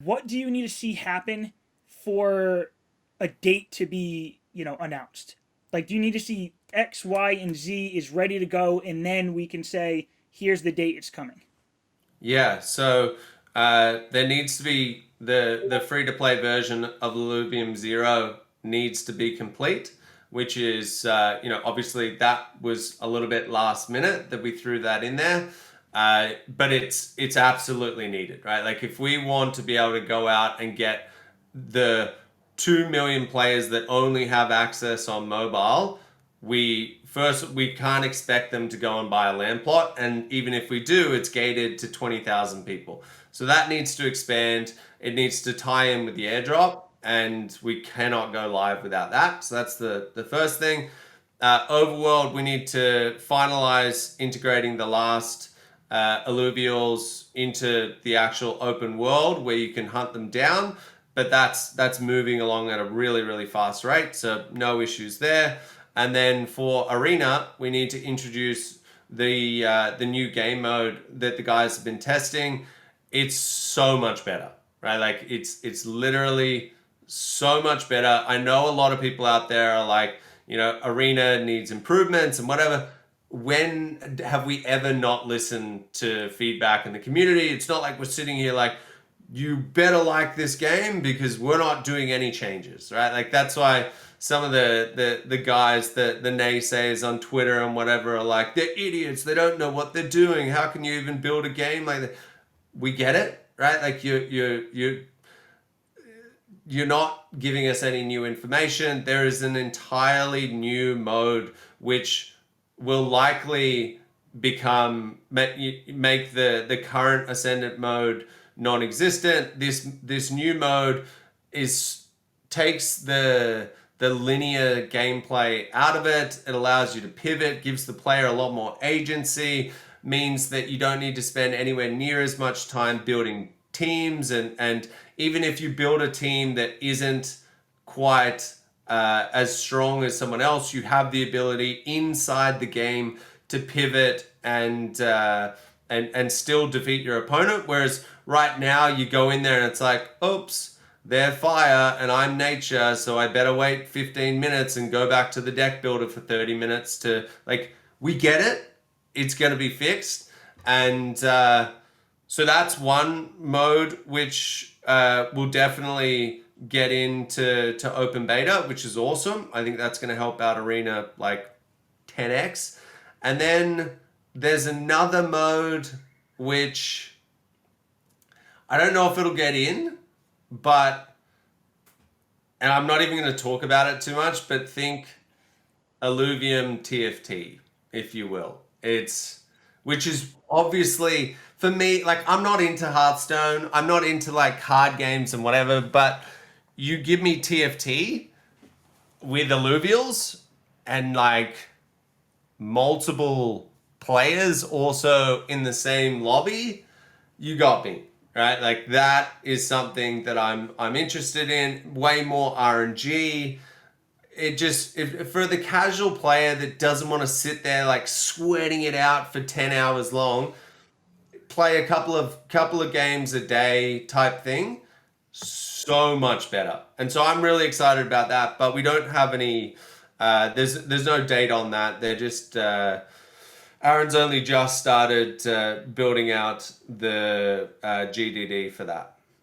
what do you need to see happen for a date to be, announced? Like, do you need to see X, Y, and Z is ready to go, and then we can say, here's the date it's coming? Yeah, so there needs to be the free to play version of Illuvium Zero needs to be complete, which is obviously that was a little bit last minute that we threw that in there, but it's absolutely needed, right? Like if we want to be able to go out and get the 2 million players that only have access on mobile, we can't expect them to go and buy a land plot, and even if we do, it's gated to 20,000 people. So that needs to expand. It needs to tie in with the airdrop, and we cannot go live without that. So that's the first thing. Overworld, we need to finalize integrating the last Illuvials into the actual open world where you can hunt them down, but that's moving along at a really, really fast rate, so no issues there. And then for Arena, we need to introduce the new game mode that the guys have been testing. It's so much better, right? Like it's literally so much better. I know a lot of people out there are like, Arena needs improvements and whatever. When have we ever not listened to feedback in the community? It's not like we're sitting here like, you better like this game because we're not doing any changes, right? Like that's why some of the guys, the naysayers on Twitter and whatever are like, they're idiots. They don't know what they're doing. How can you even build a game like that? We get it, right? Like you're not giving us any new information. There is an entirely new mode which will likely make the current ascendant mode non-existent. This new mode is takes the linear gameplay out of it. It allows you to pivot, gives the player a lot more agency, means that you don't need to spend anywhere near as much time building teams, and even if you build a team that isn't quite as strong as someone else, you have the ability inside the game to pivot and still defeat your opponent. Whereas right now you go in there and it's like, oops, they're fire and I'm nature, so I better wait 15 minutes and go back to the deck builder for 30 minutes to like, we get it. It's going to be fixed. And so that's one mode which will definitely get into open beta, which is awesome. I think that's going to help out Arena like 10x. And then there's another mode which I don't know if it'll get in, but, and I'm not even going to talk about it too much, but think Illuvium TFT, if you will. Which is obviously, for me, like, I'm not into Hearthstone, I'm not into like card games and whatever, but you give me TFT with Illuvials and like multiple players also in the same lobby, you got me, right? Like that is something that I'm interested in. Way more RNG. For the casual player that doesn't want to sit there like sweating it out for 10 hours long, play a couple of games a day type thing, so much better. And so I'm really excited about that, but we don't have any there's no date on that. They're just Aaron's only just started building out the GDD for that.